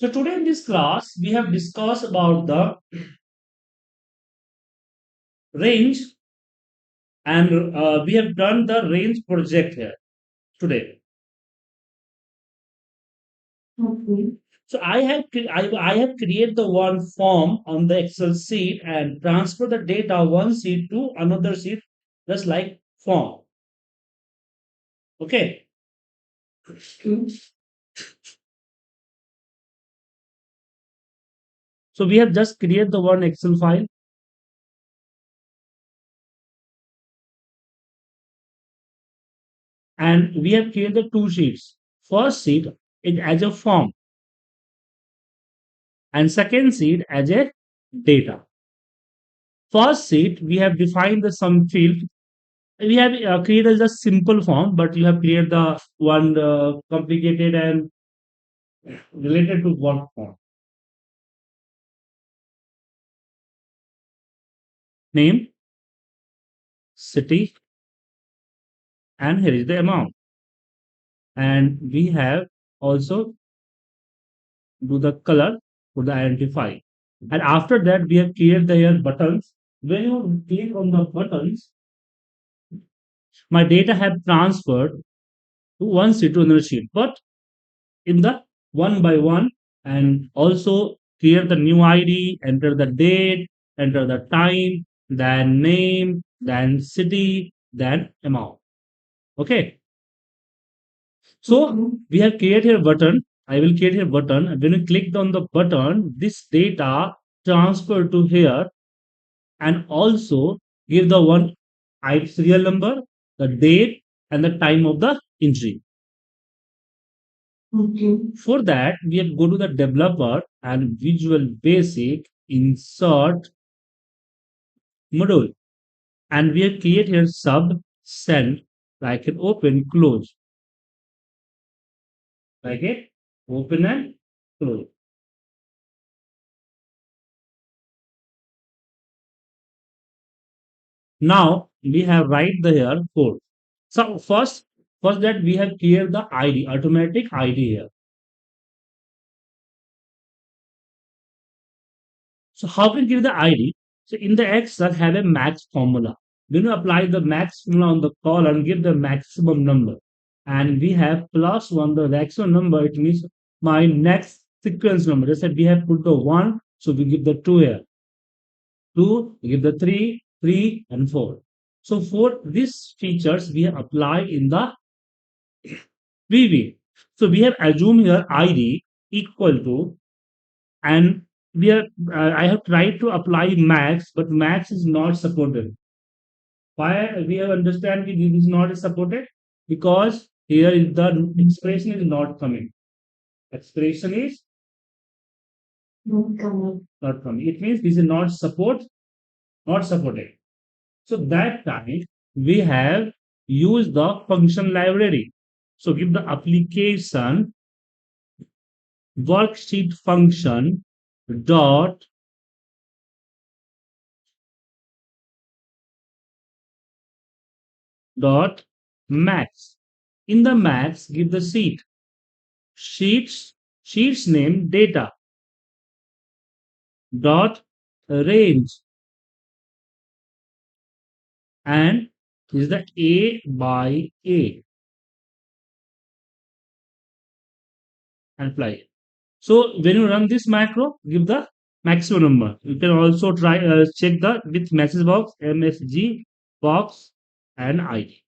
So today in this class, we have discussed about the range and we have done the range project here today. Okay. So I have created the one form on the Excel sheet and transfer the data one sheet to another sheet just like form. Okay. So we have just created the one Excel file and we have created the two sheets. First sheet is as a form and second sheet as a data. First sheet, we have defined the sum field. We have created a simple form, but you have created the one complicated and related to what form. Name, city, and here is the amount. And we have also do the color for the identify. And after that, we have created the here buttons. When you click on the buttons, my data have transferred to one sheet to another sheet. But in the one by one and also create the new ID, enter the date, enter the time, then name, then city, then amount. Okay. So we have created here button. I will create here button. When you click on the button, this data transfer to here and also give the one serial number, the date, and the time of the entry. Okay. For that, we have go to the developer and Visual Basic, insert module, and we have create here sub send like an open close like it open and close. Now we have write the here code. So first that we have cleared the ID automatic ID here. So how can give the ID? So in the Excel have a max formula. When you apply the max formula on the column, give the maximum number. And we have plus one, the maximum number, it means my next sequence number. Just said we have put the one, so we give the two here. Two, we give the three, and four. So for these features, we have applied in the VBA. So we have assumed here ID equal to and we are I have tried to apply max, but max is not supported. Why we have understand it is not supported? Because here is the expression is not coming. Expression is not coming. It means this is not supported. So that time we have used the function library. So give the application worksheet function dot max. In the max, give the sheets name data dot range and is the A by A and apply. So when you run this macro, give the maximum number. You can also try check the with message box, MSG box and ID.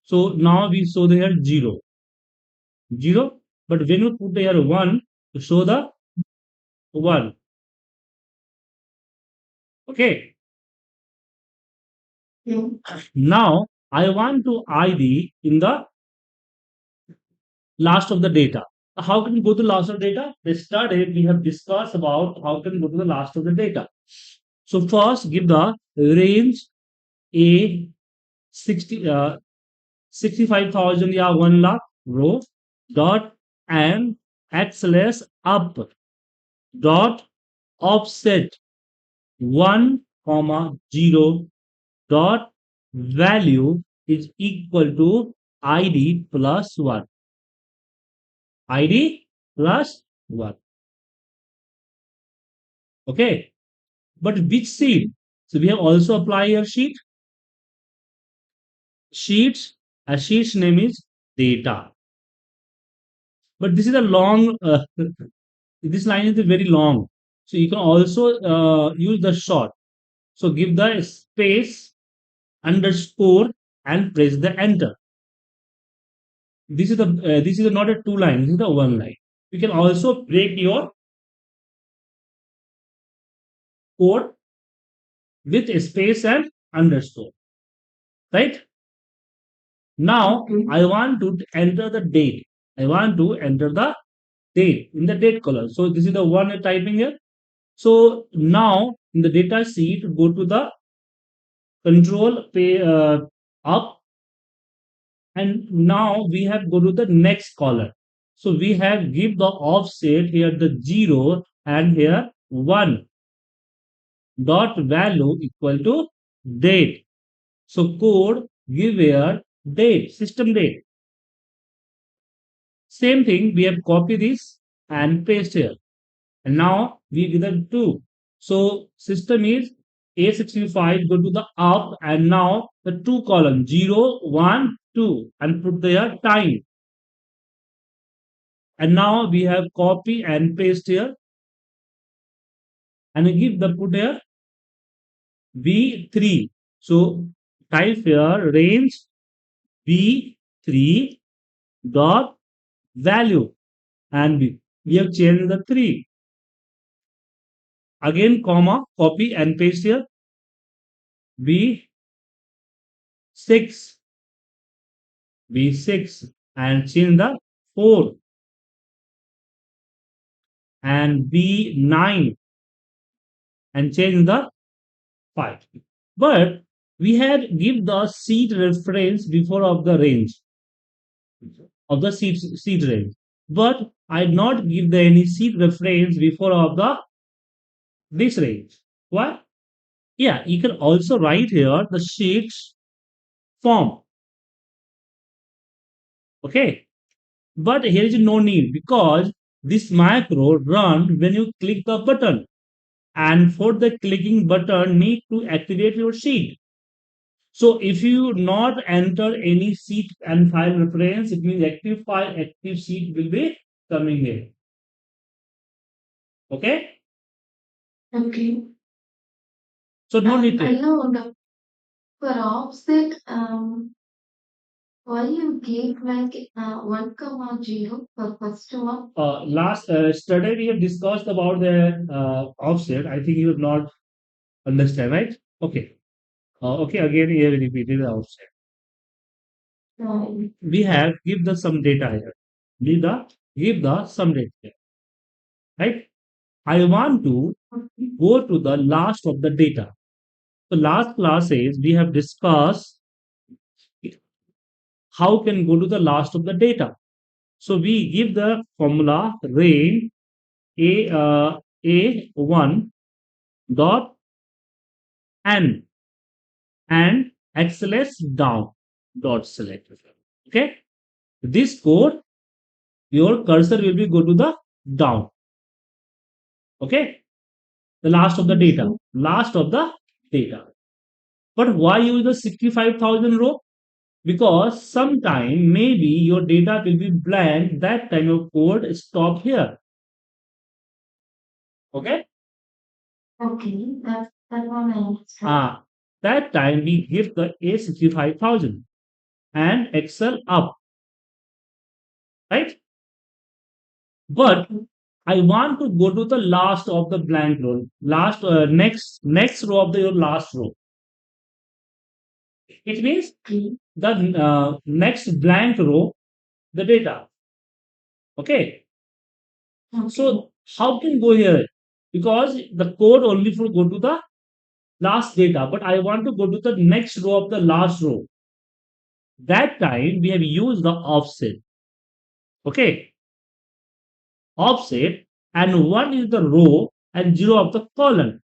So now we show the here 0. But when you put here 1, to show the 1. Okay. Yeah. Now I want to ID in the last of the data. How can we go to last of data? Yesterday we have discussed about how can we go to the last of the data. So first give the range A 65,000 या 1 lakh row dot and x up dot offset 1 comma 0 dot value is equal to id plus 1. ID plus 1. Okay. But which sheet? So we have also apply here sheet. Sheets. A sheet's name is data. But this is a long, this line is very long. So you can also use the short. So give the space, underscore, and press the enter. This is not a two line. This is the one line. You can also break your code with a space and underscore. Right? Now I want to enter the date. I want to enter the date in the date column. So this is the one I'm typing here. So now in the data sheet, go to the control pay up, and now we have go to the next column. So we have give the offset here the 0 and here 1 dot value equal to date. So code give here date, system date. Same thing, we have copy this and paste here. And now we give them 2. So system is A65, go to the up, and now the 2 column 0, 1, 2, and put their time. And now we have copy and paste here, and we give the put here B3. So type here range B3 dot value, and we have changed the 3. Again, comma, copy and paste here B6, B6, and change the 4 and B9 and change the 5. But we had give the seed reference before of the range of the seed range. But I not give the any seed reference before of the this range. Why? Yeah, you can also write here the sheets form. Okay. But here is no need because this macro run when you click the button, and for the clicking button need to activate your sheet. So if you not enter any sheet and file reference, it means active file, active sheet will be coming here. Okay. Okay. So no need to. I know the for offset, why you give like 1 comma 0 for first one? Last study we have discussed about the offset. I think you have not understand, right? Okay. Okay, again here we repeated the offset. We have give the some data here. Give the some data here, right? I want to go to the last of the data. So last classes we have discussed how can go to the last of the data. So we give the formula range a1 dot n and xls down dot select. Okay, this code your cursor will be go to the down. Okay, the last of the data, last of the data. But why use the 65,000 row? Because sometime maybe your data will be blank. That time your code stop here. Okay. Okay, that one I understand. That time we give the A65,000 and Excel up, right? But I want to go to the last of the blank row, last next row of the your last row. It means the next blank row, the data. Okay. So how can go here? Because the code only for go to the last data, but I want to go to the next row of the last row. That time we have used the offset. Okay, offset, and 1 is the row and 0 of the column.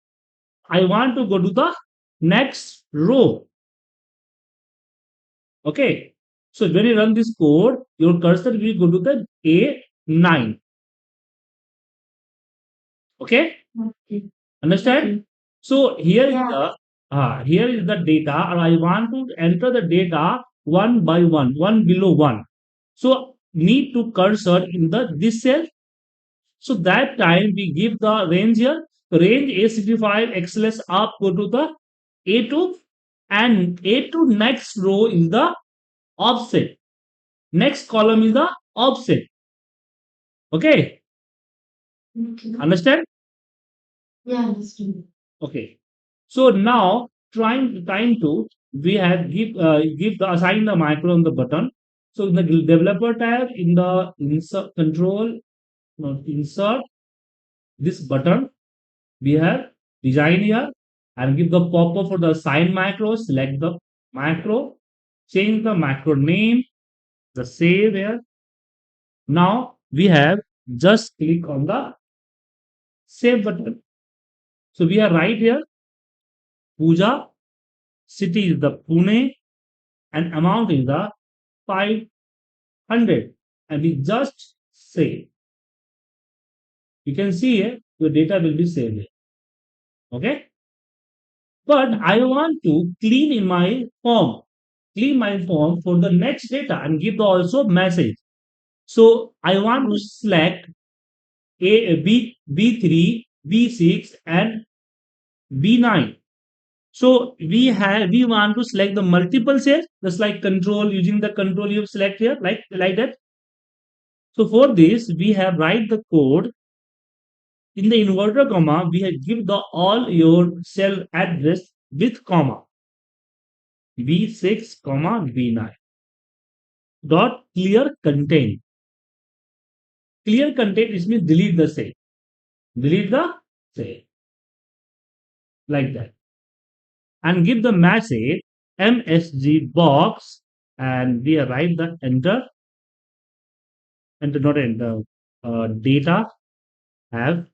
I want to go to the next row. Okay, so when you run this code, your cursor will go to the A9. Okay, understand? Okay. So here is the data, and I want to enter the data one by one, one below one. So need to cursor in the this cell. So that time we give the range here. Range A65 XLS up go to the A2, and A2 next row is the offset. Next column is the offset. Okay, understand? Yeah, understood. Okay. So now trying to we have give the assign the micro on the button. So in the developer tab in the insert control, no, insert this button, we have design here and give the pop-up for the assign macro, select the macro, change the macro name, the save here. Now we have just click on the save button. So we are right here, Puja, city is the Pune, and amount is the 500. And we just save. You can see here, your data will be saved here. Okay. But I want to clean in my form, clean my form for the next data and give the also message. So I want to select B3, B6, and B9. So we want to select the multiple cells, just like control using the control you select here, like that. So for this, we have write the code in the inverter comma. We have give the all your cell address with comma B6 comma B9 dot clear contain. Clear contain is means delete the cell. Delete the cell like that, and give the message MSG box, and we write the enter not enter data have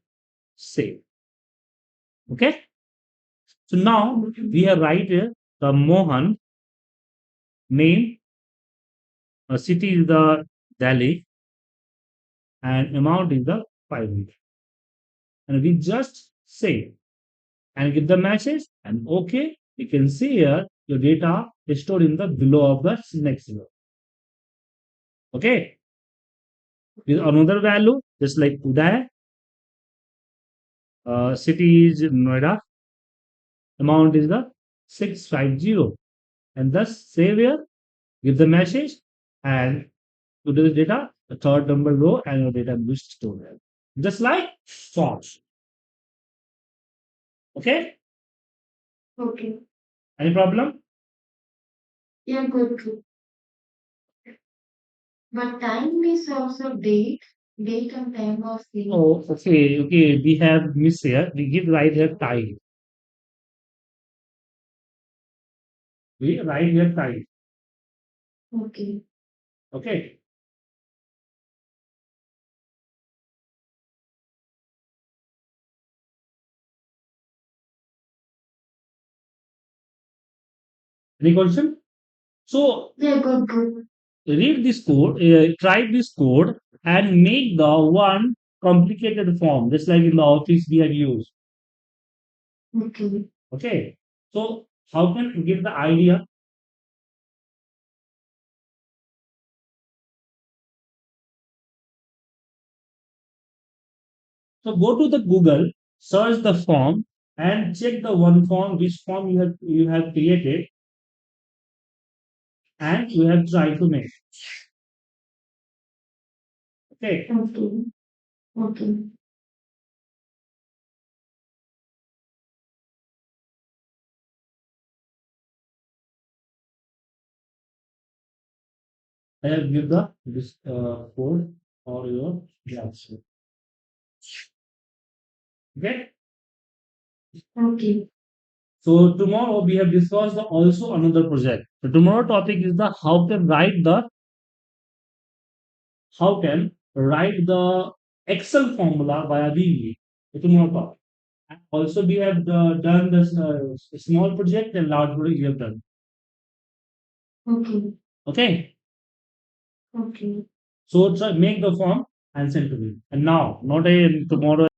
saved. Okay. So now we have write here the Mohan name, city is the Delhi, and amount is the 500. And we just save and give the message and okay. You can see here your data is stored in the below of the next row. Okay. With another value, just like Uday, city is Noida, amount is the 650. And thus save here, give the message, and to the data, the third number row, and your data will be stored there. Just like forms. Okay? Okay. Any problem? Yeah, good. But time is also date and time of the. Oh, okay. We have miss here. We give right here time. We write here time. Okay. Okay. Any question? So yeah, good. Read this code, try this code, and make the one complicated form, just like in the office we have used. Okay. Okay. So how can you give the idea? So go to the Google, search the form, and check the one form, which form you have created, and you have tried to make. Okay. Okay. Okay. I have give the this code or your class. Okay. Okay. So tomorrow we have discussed also another project. So tomorrow topic is the how can write the Excel formula via VBA. So tomorrow topic. And also we have done this small project and large project we have done. Okay. Okay. Okay. So try, make the form and send to me. And now, not a tomorrow.